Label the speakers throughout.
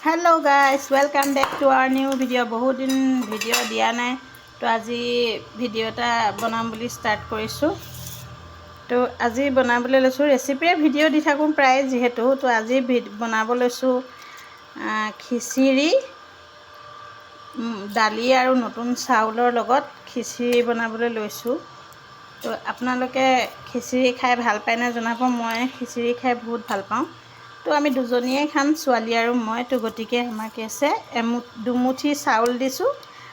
Speaker 1: Hello guys, welcome back to our new video. बहुत दिन video दिया ना, तो आज भिडिओ এটা বনাম বুলি স্টাर्ट কৰিছোঁ। তো আজি বনাবলৈ লৈছোঁ ৰেচিপিয়ে ভিডিও দি থাকোঁ প্ৰায় যেহেতু, তো আজি বনাব লৈছোঁ খিচিৰি, দালি আৰু নতুন চাউলৰ লগত খিচিৰি বনাবলৈ লৈছোঁ। তো আপোনালোকে খিচিৰি খাই ভাল পায় নে জনাব। মই খিচিৰি খাই বহুত ভাল পাওঁ। তো আমি দুজনীয়ে খাম, ছোৱালী আৰু মই। তো গতিকে আমাক আছে দুমুঠি চাউল দিছোঁ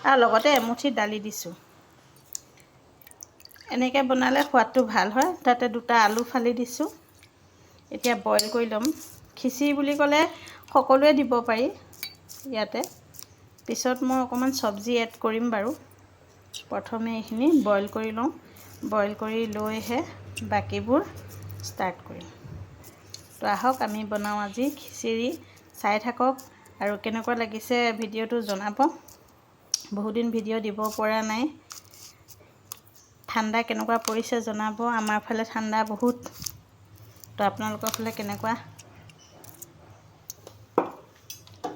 Speaker 1: আৰু লগতে এমুঠি দালি দিছোঁ। এনেকৈ বনালে সোৱাদটো ভাল হয়। তাতে দুটা আলু ফালি দিছোঁ। এতিয়া বইল কৰি ল'ম। খিচিৰি বুলি ক'লে সকলোৱে দিব পাৰি ইয়াতে। পিছত মই অকণমান চব্জি এড কৰিম বাৰু। প্ৰথমে এইখিনি বইল কৰি লওঁ। বইল কৰি লৈহে বাকীবোৰ ষ্টাৰ্ট কৰিম। তো আহক আমি বনাওঁ আজি খিচিৰি। চাই থাকক আৰু কেনেকুৱা লাগিছে ভিডিঅ'টো জনাব। বহুদিন ভিডিঅ' দিব পৰা নাই। ঠাণ্ডা কেনেকুৱা পৰিছে জনাব। আমাৰ ফালে ঠাণ্ডা বহুত। তো আপোনালোকৰ ফালে কেনেকুৱা।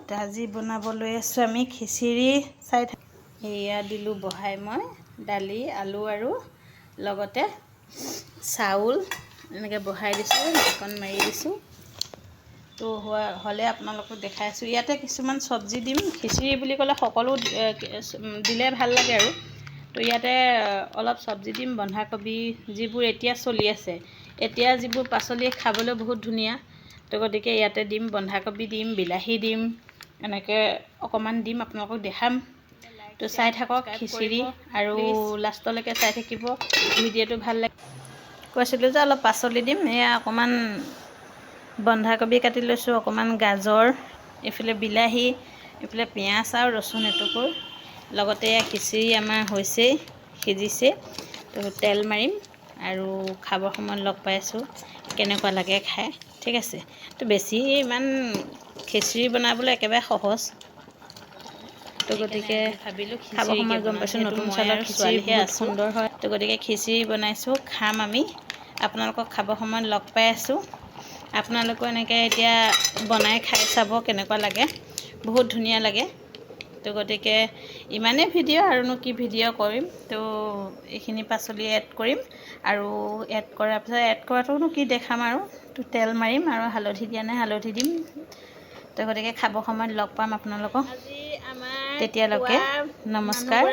Speaker 1: তো আজি বনাবলৈ আছোঁ আমি খিচিৰি। চাই থাক। এয়া দিলোঁ বহাই মই দালি, আলু আৰু লগতে চাউল এনেকৈ বহাই দিছোঁ। ঢাকন মাৰি দিছোঁ। তো হ'লে আপোনালোকক দেখাই আছোঁ। ইয়াতে কিছুমান চব্জি দিম। খিচিৰি বুলি ক'লে সকলো দিলে ভাল লাগে আৰু। তো ইয়াতে অলপ চব্জি দিম। বন্ধাকবি, যিবোৰ এতিয়া চলি আছে, এতিয়া যিবোৰ পাচলি খাবলৈ বহুত ধুনীয়া। তো গতিকে ইয়াতে দিম, বন্ধাকবি দিম, বিলাহী দিম, এনেকৈ অকণমান দিম, আপোনালোকক দেখাম। তো চাই থাকক খিচিৰি আৰু লাষ্টলৈকে চাই থাকিব। ভিডিঅ'টো ভাল লাগে। কৈছিলোঁ যে অলপ পাচলি দিম। এয়া অকণমান বন্ধাকবি কাটি লৈছোঁ, অকণমান গাজৰ, এইফালে বিলাহী, এইফালে পিঁয়াজ আৰু ৰচুন এটুকুৰ। লগতে খিচিৰি আমাৰ হৈছেই, সিজিছে। তো তেল মাৰিম আৰু খাবৰ সময়ত লগ পাই আছোঁ কেনেকুৱা লাগে খাই। ঠিক আছে। তো বেছি ইমান খিচিৰি বনাবলৈ একেবাৰে সহজ। তো গতিকে ভাবিলোঁ খাবৰ সময়ত গম পাইছোঁ নতুন চাউলৰ খিচিৰি বহুত সুন্দৰ হয়। তো গতিকে খিচিৰি বনাইছোঁ, খাম আমি। আপোনালোকক খাবৰ সময়ত লগ পাই আছোঁ। আপোনালোকেও এনেকৈ এতিয়া বনাই খাই চাব কেনেকুৱা লাগে। বহুত ধুনীয়া লাগে। তো গতিকে ইমানেই ভিডিঅ' আৰুনো কি ভিডিঅ' কৰিম। তো এইখিনি পাচলি এড কৰিম আৰু এড কৰাৰ পিছত এড কৰাটোনো কি দেখাম আৰু। তো তেল মাৰিম আৰু হালধি দিয়া নাই, হালধি দিম। তো গতিকে খাবৰ সময়ত লগ পাম আপোনালোকক। তেতিয়ালৈকে নমস্কাৰ।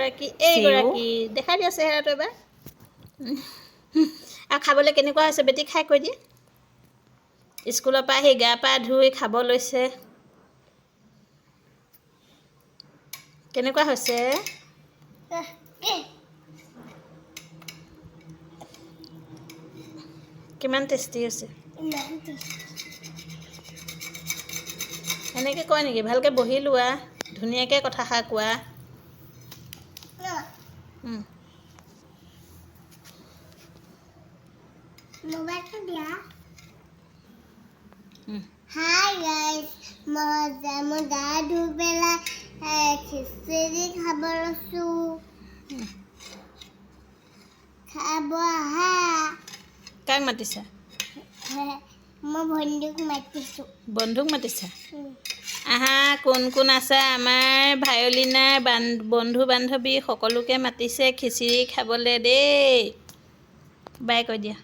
Speaker 1: এইগৰাকী দেখাই দিয়া চেহেৰাটো এবাৰ। আৰু খাবলৈ কেনেকুৱা হৈছে বেটি খাই কৈ দিয়ে। স্কুলৰ পৰা আহি গা পা ধুই খাব লৈছে। কেনেকুৱা হৈছে? কিমান টেষ্টি হৈছে? এনেকৈ কয় নেকি? ভালকৈ বহি লোৱা, ধুনীয়াকৈ কথাষাৰ কোৱা।
Speaker 2: Hi guys, মই গা ধুই পেলাই খিচিৰি খাব লৈছোঁ। খাব আহা।
Speaker 1: কাক মাতিছা?
Speaker 2: মই বন্ধুক মাতিছোঁ।
Speaker 1: বন্ধুক মাতিছা? আহা, কোন কোন আছে? আমাৰ ভায়লিনাৰ বন্ধু বান্ধৱী সকলোকে মাতিছে খিচিৰি খাবলৈ দেই। বাই কৈ দিয়া।